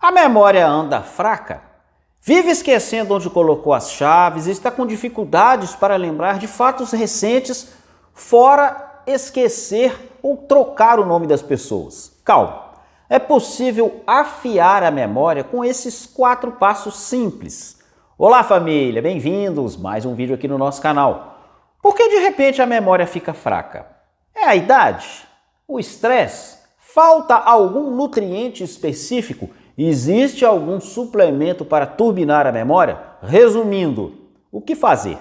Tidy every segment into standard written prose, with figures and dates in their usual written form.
A memória anda fraca? Vive esquecendo onde colocou as chaves e está com dificuldades para lembrar de fatos recentes, fora esquecer ou trocar o nome das pessoas. Calma, é possível afiar a memória com esses 4 passos simples. Olá família, bem-vindos, mais um vídeo aqui no nosso canal. Por que de repente a memória fica fraca? É a idade? O estresse? Falta algum nutriente específico? Existe algum suplemento para turbinar a memória? Resumindo, o que fazer?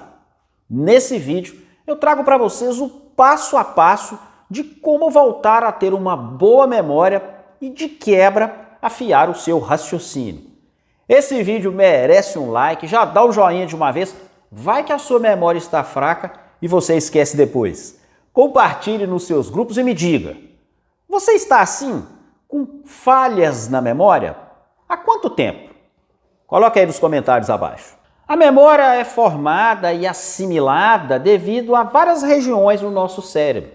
Nesse vídeo eu trago para vocês o passo a passo de como voltar a ter uma boa memória e de quebra afiar o seu raciocínio. Esse vídeo merece um like, já dá o joinha de uma vez, vai que a sua memória está fraca e você esquece depois. Compartilhe nos seus grupos e me diga, você está assim? Com falhas na memória? Há quanto tempo? Coloque aí nos comentários abaixo. A memória é formada e assimilada devido a várias regiões no nosso cérebro,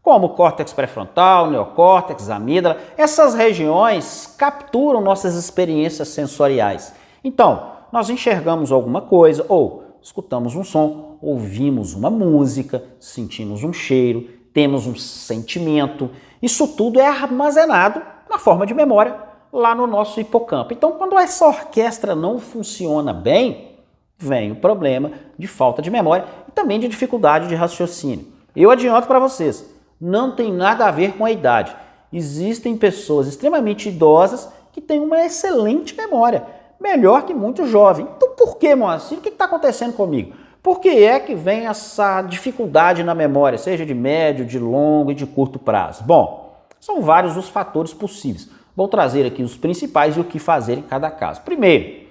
como o córtex pré-frontal, neocórtex, amígdala. Essas regiões capturam nossas experiências sensoriais. Então, nós enxergamos alguma coisa, ou escutamos um som, ouvimos uma música, sentimos um cheiro, temos um sentimento. Isso tudo é armazenado na forma de memória lá no nosso hipocampo. Então, quando essa orquestra não funciona bem, vem o problema de falta de memória e também de dificuldade de raciocínio. Eu adianto para vocês, não tem nada a ver com a idade. Existem pessoas extremamente idosas que têm uma excelente memória, melhor que muito jovem. Então, por que, Moacir? O que está acontecendo comigo? Por que é que vem essa dificuldade na memória, seja de médio, de longo e de curto prazo? Bom, são vários os fatores possíveis. Vou trazer aqui os principais e o que fazer em cada caso. Primeiro,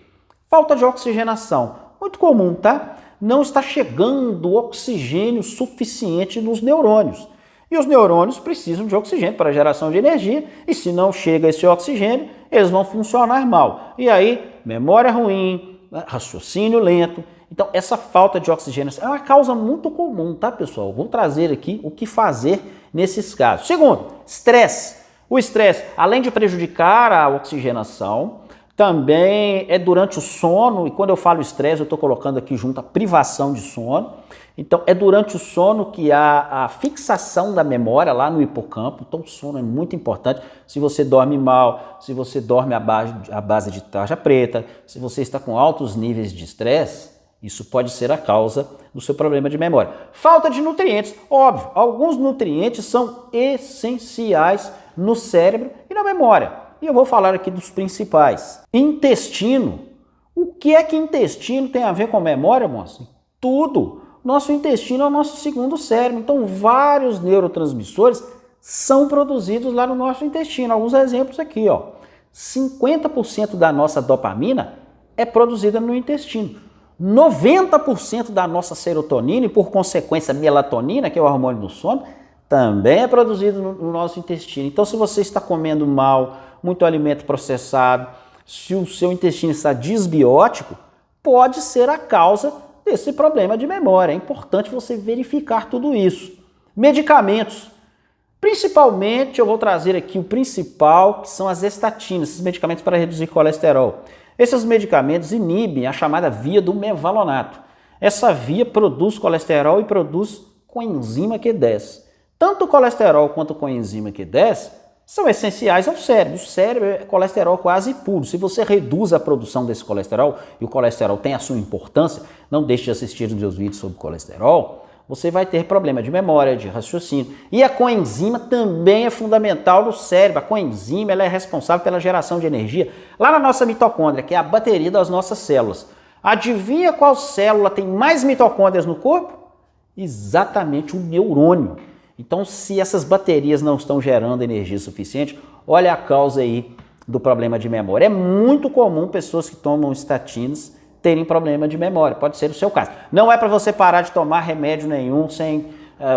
falta de oxigenação. Muito comum, tá? Não está chegando oxigênio suficiente nos neurônios. E os neurônios precisam de oxigênio para a geração de energia, e se não chega esse oxigênio, eles vão funcionar mal. E aí, memória ruim, raciocínio lento. Então, essa falta de oxigênio é uma causa muito comum, tá, pessoal? Vou trazer aqui o que fazer nesses casos. Segundo, estresse. O estresse, além de prejudicar a oxigenação, também é durante o sono, e quando eu falo estresse, eu estou colocando aqui junto a privação de sono. Então, é durante o sono que há a fixação da memória lá no hipocampo. Então, o sono é muito importante. Se você dorme mal, se você dorme à base de tarja preta, se você está com altos níveis de estresse, isso pode ser a causa do seu problema de memória. Falta de nutrientes, óbvio. Alguns nutrientes são essenciais no cérebro e na memória. E eu vou falar aqui dos principais. Intestino. O que é que intestino tem a ver com memória, moça? Tudo. Nosso intestino é o nosso segundo cérebro. Então, vários neurotransmissores são produzidos lá no nosso intestino. Alguns exemplos aqui, ó. 50% da nossa dopamina é produzida no intestino. 90% da nossa serotonina e, por consequência, melatonina, que é o hormônio do sono, também é produzido no nosso intestino. Então, se você está comendo mal, muito alimento processado, se o seu intestino está disbiótico, pode ser a causa desse problema de memória. É importante você verificar tudo isso. Medicamentos. Principalmente, eu vou trazer aqui o principal, que são as estatinas, esses medicamentos para reduzir colesterol. Esses medicamentos inibem a chamada via do mevalonato. Essa via produz colesterol e produz coenzima Q10. Tanto o colesterol quanto a coenzima Q10 são essenciais ao cérebro. O cérebro é colesterol quase puro. Se você reduz a produção desse colesterol, e o colesterol tem a sua importância, não deixe de assistir os meus vídeos sobre colesterol, você vai ter problema de memória, de raciocínio. E a coenzima também é fundamental no cérebro. A coenzima ela é responsável pela geração de energia lá na nossa mitocôndria, que é a bateria das nossas células. Adivinha qual célula tem mais mitocôndrias no corpo? Exatamente o neurônio. Então, se essas baterias não estão gerando energia suficiente, olha a causa aí do problema de memória. É muito comum pessoas que tomam estatinas terem problema de memória, pode ser o seu caso. Não é para você parar de tomar remédio nenhum sem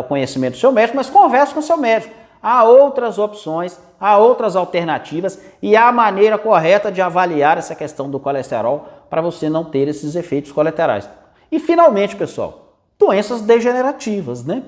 conhecimento do seu médico, mas converse com o seu médico. Há outras opções, há outras alternativas e há a maneira correta de avaliar essa questão do colesterol para você não ter esses efeitos colaterais. E finalmente, pessoal, doenças degenerativas, né?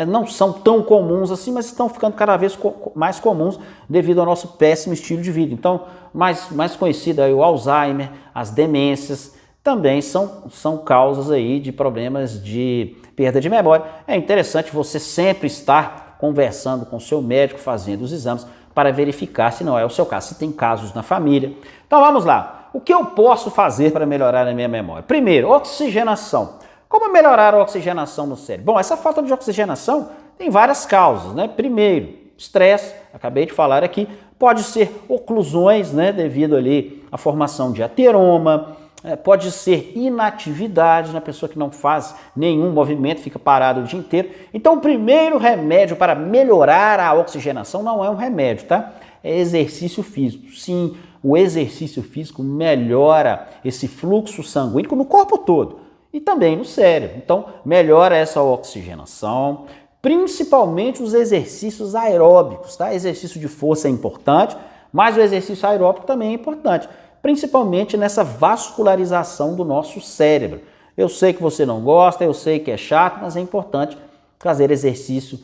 não são tão comuns assim, mas estão ficando cada vez mais comuns devido ao nosso péssimo estilo de vida. Então, mais conhecido aí o Alzheimer, as demências, também são causas aí de problemas de perda de memória. É interessante você sempre estar conversando com o seu médico, fazendo os exames para verificar se não é o seu caso, se tem casos na família. Então vamos lá, o que eu posso fazer para melhorar a minha memória? Primeiro, oxigenação. Como melhorar a oxigenação no cérebro? Bom, essa falta de oxigenação tem várias causas, né? Primeiro, estresse, acabei de falar aqui, pode ser oclusões, né, devido ali à formação de ateroma, pode ser inatividade, na pessoa que não faz nenhum movimento, fica parado o dia inteiro. Então o primeiro remédio para melhorar a oxigenação não é um remédio, tá? É exercício físico. Sim, o exercício físico melhora esse fluxo sanguíneo no corpo todo e também no cérebro. Então melhora essa oxigenação, principalmente os exercícios aeróbicos, tá? Exercício de força é importante, mas o exercício aeróbico também é importante, principalmente nessa vascularização do nosso cérebro. Eu sei que você não gosta, eu sei que é chato, mas é importante fazer exercício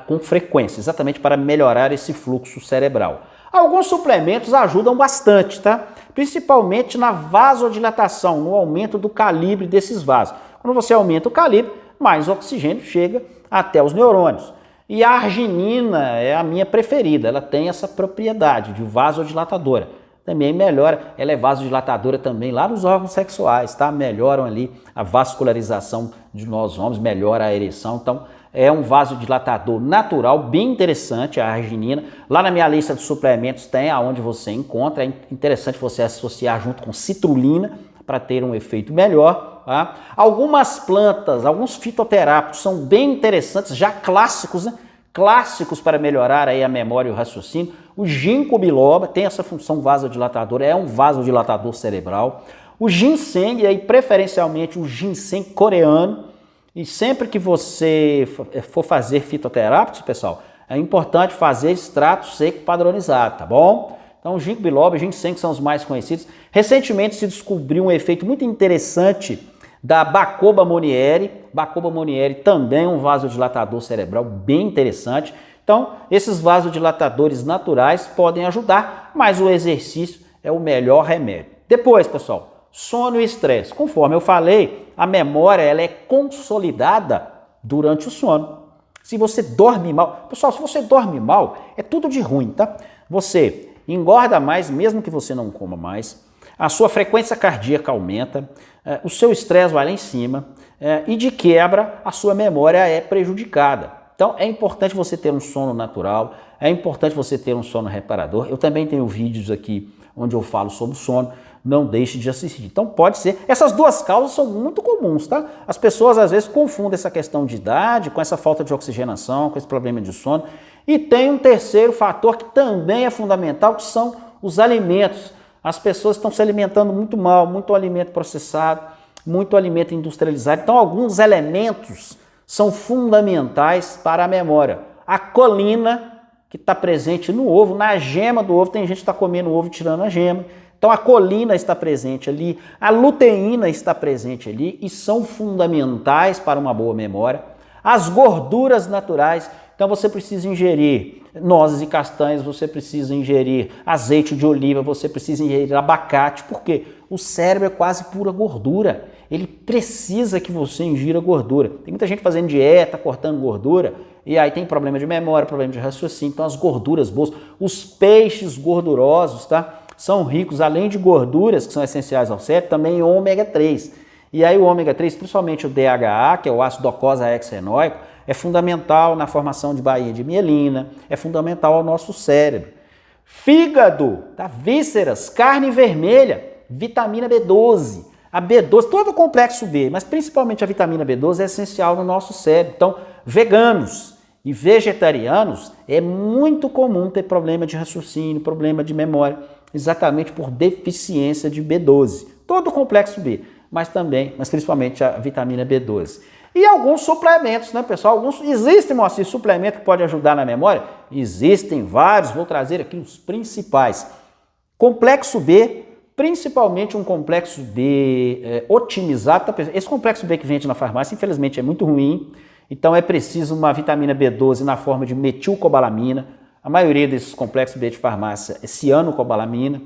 com frequência, exatamente para melhorar esse fluxo cerebral. Alguns suplementos ajudam bastante, tá? Principalmente na vasodilatação, no aumento do calibre desses vasos. Quando você aumenta o calibre, mais oxigênio chega até os neurônios. E a arginina é a minha preferida, ela tem essa propriedade de vasodilatadora. Também melhora, ela é vasodilatadora também lá nos órgãos sexuais, tá? Melhoram ali a vascularização de nós homens, melhora a ereção. Então, é um vasodilatador natural, bem interessante a arginina. Lá na minha lista de suplementos tem aonde você encontra. É interessante você associar junto com citrulina para ter um efeito melhor. Tá? Algumas plantas, alguns fitoterápicos são bem interessantes, já clássicos, né? Clássicos para melhorar aí a memória e o raciocínio. O ginkgo biloba tem essa função vasodilatadora, é um vasodilatador cerebral. O ginseng, e aí preferencialmente o ginseng coreano. E sempre que você for fazer fitoterápicos, pessoal, é importante fazer extrato seco padronizado, tá bom? Então, o ginkgo biloba e o ginseng são os mais conhecidos. Recentemente se descobriu um efeito muito interessante da Bacoba monnieri. Bacoba monnieri também é um vasodilatador cerebral bem interessante. Então, esses vasodilatadores naturais podem ajudar, mas o exercício é o melhor remédio. Depois, pessoal, sono e estresse. Conforme eu falei, a memória ela é consolidada durante o sono. Se você dorme mal, pessoal, se você dorme mal, é tudo de ruim, tá? Você engorda mais, mesmo que você não coma mais, a sua frequência cardíaca aumenta, o seu estresse vai lá em cima e de quebra a sua memória é prejudicada. Então é importante você ter um sono natural, é importante você ter um sono reparador. Eu também tenho vídeos aqui onde eu falo sobre sono, não deixe de assistir. Então pode ser, essas duas causas são muito comuns, tá? As pessoas às vezes confundem essa questão de idade com essa falta de oxigenação, com esse problema de sono. E tem um terceiro fator que também é fundamental, que são os alimentos. As pessoas estão se alimentando muito mal, muito alimento processado, muito alimento industrializado. Então alguns elementos são fundamentais para a memória. A colina, que está presente no ovo, na gema do ovo, tem gente que está comendo o ovo e tirando a gema. Então a colina está presente ali, a luteína está presente ali e são fundamentais para uma boa memória. As gorduras naturais, então você precisa ingerir nozes e castanhas, você precisa ingerir azeite de oliva, você precisa ingerir abacate, porque o cérebro é quase pura gordura, ele precisa que você ingira gordura. Tem muita gente fazendo dieta, cortando gordura, e aí tem problema de memória, problema de raciocínio, então as gorduras boas, os peixes gordurosos, tá? São ricos, além de gorduras que são essenciais ao cérebro, também em ômega 3. E aí o ômega 3, principalmente o DHA, que é o ácido docosahexaenoico, é fundamental na formação de baía de mielina, é fundamental ao nosso cérebro. Fígado, tá? Vísceras, carne vermelha, vitamina B12. A B12, todo o complexo B, mas principalmente a vitamina B12 é essencial no nosso cérebro. Então, veganos e vegetarianos é muito comum ter problema de raciocínio, problema de memória, exatamente por deficiência de B12. Todo o complexo B, mas principalmente a vitamina B12. E alguns suplementos, né, pessoal? Existem, Moacir, suplementos que podem ajudar na memória? Existem vários, vou trazer aqui os principais. Complexo B, principalmente um complexo B otimizado. Esse complexo B que vende na farmácia, infelizmente, é muito ruim. Então é preciso uma vitamina B12 na forma de metilcobalamina. A maioria desses complexos B de farmácia é cianocobalamina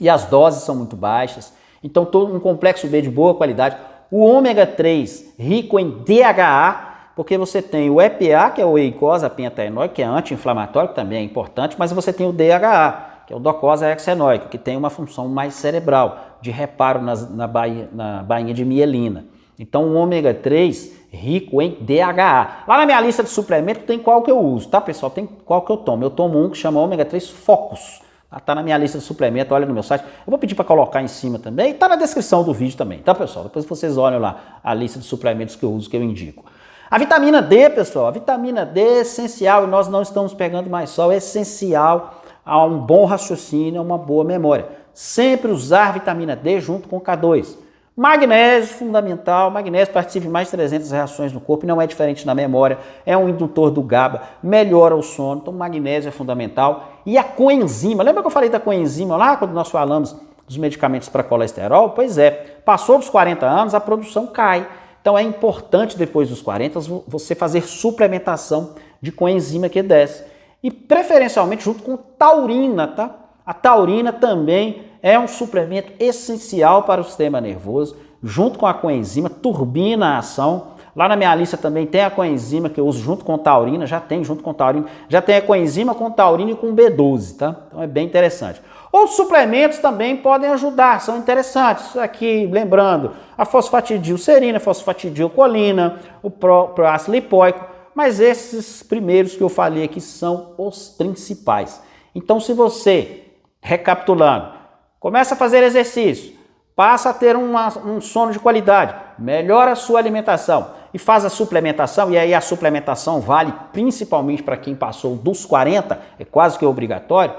e as doses são muito baixas. Então todo um complexo B de boa qualidade. O ômega 3 rico em DHA, porque você tem o EPA, que é o eicosa pentaenoico, que é anti-inflamatório, que também é importante, mas você tem o DHA, que é o docosa hexenoico, que tem uma função mais cerebral, de reparo na bainha de mielina. Então o ômega 3 rico em DHA. Lá na minha lista de suplemento tem qual que eu uso, tá, pessoal? Tem qual que eu tomo. Eu tomo um que chama ômega 3 Focus. Tá na minha lista de suplemento, olha no meu site. Eu vou pedir para colocar em cima também, tá na descrição do vídeo também, tá, pessoal? Depois vocês olham lá a lista de suplementos que eu uso, que eu indico. A vitamina D, pessoal, a vitamina D é essencial e nós não estamos pegando mais sol, é essencial a um bom raciocínio, a uma boa memória. Sempre usar vitamina D junto com K2. Magnésio, fundamental, magnésio participa de mais de 300 reações no corpo, não é diferente na memória, é um indutor do GABA, melhora o sono, então magnésio é fundamental. E a coenzima, lembra que eu falei da coenzima lá quando nós falamos dos medicamentos para colesterol? Pois é, passou dos 40 anos, a produção cai. Então é importante depois dos 40 você fazer suplementação de coenzima Q10. E preferencialmente junto com taurina, tá? A taurina também é um suplemento essencial para o sistema nervoso, junto com a coenzima, turbina a ação. Lá na minha lista também tem a coenzima que eu uso junto com taurina, já tem junto com taurina, já tem a coenzima com taurina e com B12, tá? Então é bem interessante. Outros suplementos também podem ajudar, são interessantes. Aqui, lembrando, a fosfatidilcerina, fosfatidilcolina, o próprio ácido lipoico, mas esses primeiros que eu falei aqui são os principais. Então, se você, recapitulando, começa a fazer exercício, passa a ter um sono de qualidade, melhora a sua alimentação e faz a suplementação, e aí a suplementação vale principalmente para quem passou dos 40, é quase que obrigatório,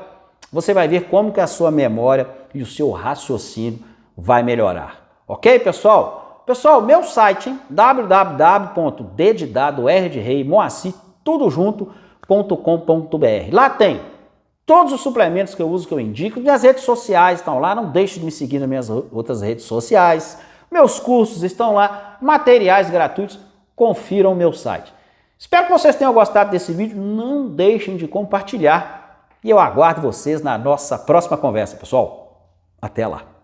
você vai ver como que a sua memória e o seu raciocínio vai melhorar. Ok, pessoal? Pessoal, meu site, www.ddadorei.moacir.com.br. Lá tem todos os suplementos que eu uso, que eu indico. Minhas redes sociais estão lá, não deixe de me seguir nas minhas outras redes sociais. Meus cursos estão lá, materiais gratuitos, confiram o meu site. Espero que vocês tenham gostado desse vídeo, não deixem de compartilhar. E eu aguardo vocês na nossa próxima conversa, pessoal. Até lá!